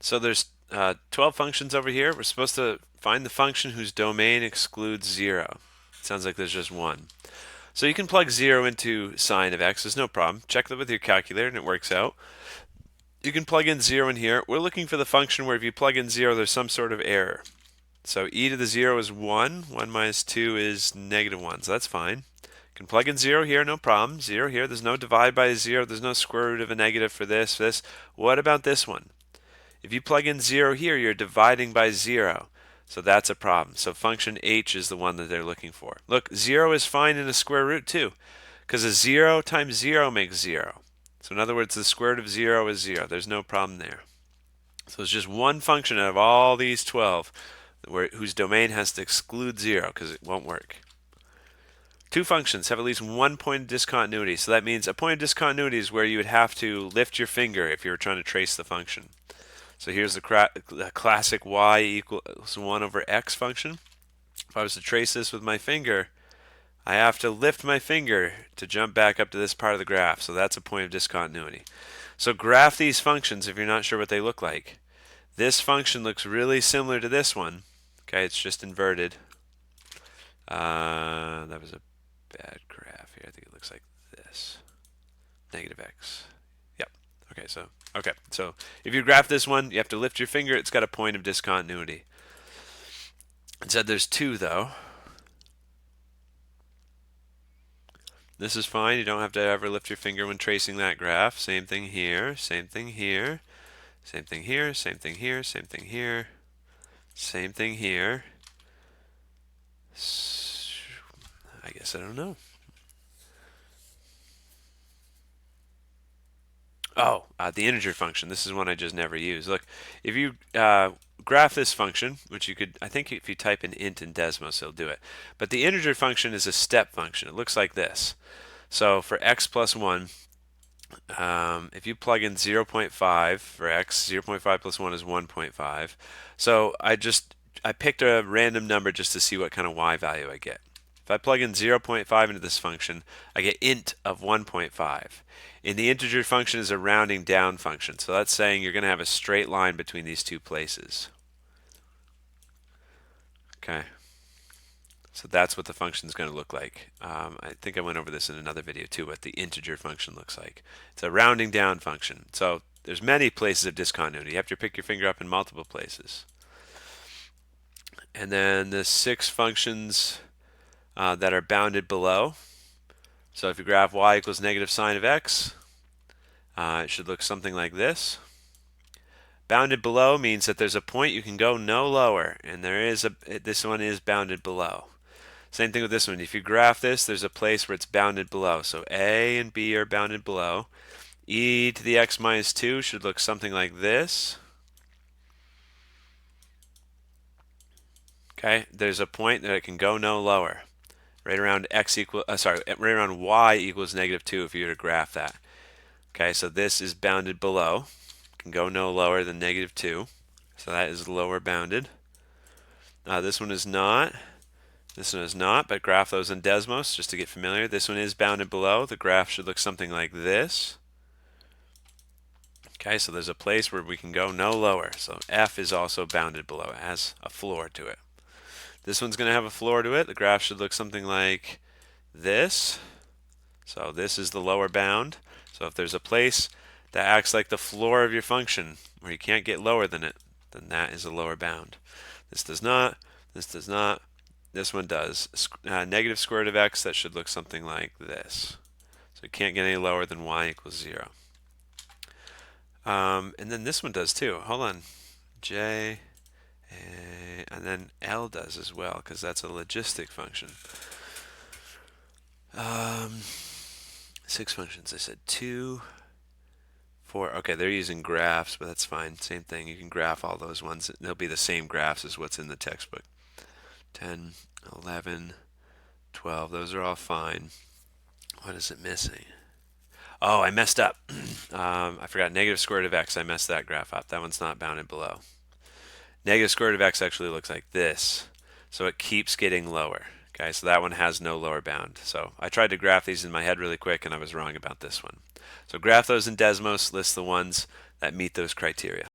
So there's 12 functions over here. We're supposed to find the function whose domain excludes 0. It sounds like there's just one. So you can plug 0 into sine of x. There's no problem. Check that with your calculator and it works out. You can plug in 0 in here. We're looking for the function where if you plug in 0, there's some sort of error. So e to the 0 is 1. 1 minus 2 is negative 1. So that's fine. You can plug in 0 here, no problem. 0 here. There's no divide by 0. There's no square root of a negative for this. What about this one? If you plug in 0 here, you're dividing by 0. So that's a problem. So function h is the one that they're looking for. Look, 0 is fine in a square root too, because a 0 times 0 makes 0. So in other words, the square root of 0 is 0. There's no problem there. So it's just one function out of all these 12 whose domain has to exclude 0 because it won't work. Two functions have at least one point of discontinuity. So that means a point of discontinuity is where you would have to lift your finger if you were trying to trace the function. So here's the classic y equals 1 over x function. If I was to trace this with my finger, I have to lift my finger to jump back up to this part of the graph. So that's a point of discontinuity. So graph these functions if you're not sure what they look like. This function looks really similar to this one. Okay, it's just inverted. That was a bad graph here. I think it looks like this. Negative x. Yep. Okay, so if you graph this one, you have to lift your finger. It's got a point of discontinuity. It said there's two though. This is fine. You don't have to ever lift your finger when tracing that graph. Same thing here. Same thing here. Same thing here. Same thing here. Same thing here. Same thing here. I guess I don't know. Oh, the integer function. This is one I just never use. Look, if you graph this function, which you could, I think if you type in int in Desmos, it'll do it. But the integer function is a step function. It looks like this. So for x plus 1, if you plug in 0.5 for x, 0.5 plus 1 is 1.5. So I picked a random number just to see what kind of y value I get. If I plug in 0.5 into this function, I get int of 1.5. And the integer function is a rounding down function. So that's saying you're going to have a straight line between these two places. Okay. So that's what the function is going to look like. I think I went over this in another video too, what the integer function looks like. It's a rounding down function. So there's many places of discontinuity. You have to pick your finger up in multiple places. And then the 6 functions that are bounded below. So if you graph y equals negative sine of x, it should look something like this. Bounded below means that there's a point you can go no lower, and this one is bounded below. Same thing with this one. If you graph this, there's a place where it's bounded below. So A and B are bounded below. E to the x minus 2 should look something like this. Okay, there's a point that it can go no lower. Right around right around y equals negative 2 if you were to graph that. Okay, so this is bounded below. Can go no lower than negative 2. So that is lower bounded. This one is not. This one is not, but graph those in Desmos just to get familiar. This one is bounded below. The graph should look something like this. Okay, so there's a place where we can go no lower. So F is also bounded below. It has a floor to it. This one's going to have a floor to it. The graph should look something like this. So this is the lower bound. So if there's a place that acts like the floor of your function where you can't get lower than it, then that is a lower bound. This does not. This does not. This one does. Negative square root of x, that should look something like this. So you can't get any lower than y equals 0. And then this one does too. Hold on. J, and then L does as well, because that's a logistic function. 6 functions. I said 2, 4. Okay, they're using graphs, but that's fine. Same thing. You can graph all those ones. They'll be the same graphs as what's in the textbook. 10, 11, 12. Those are all fine. What is it missing? Oh, I messed up. I forgot negative square root of x. I messed that graph up. That one's not bounded below. Negative square root of x actually looks like this. So it keeps getting lower. Okay, so that one has no lower bound. So I tried to graph these in my head really quick and I was wrong about this one. So graph those in Desmos, list the ones that meet those criteria.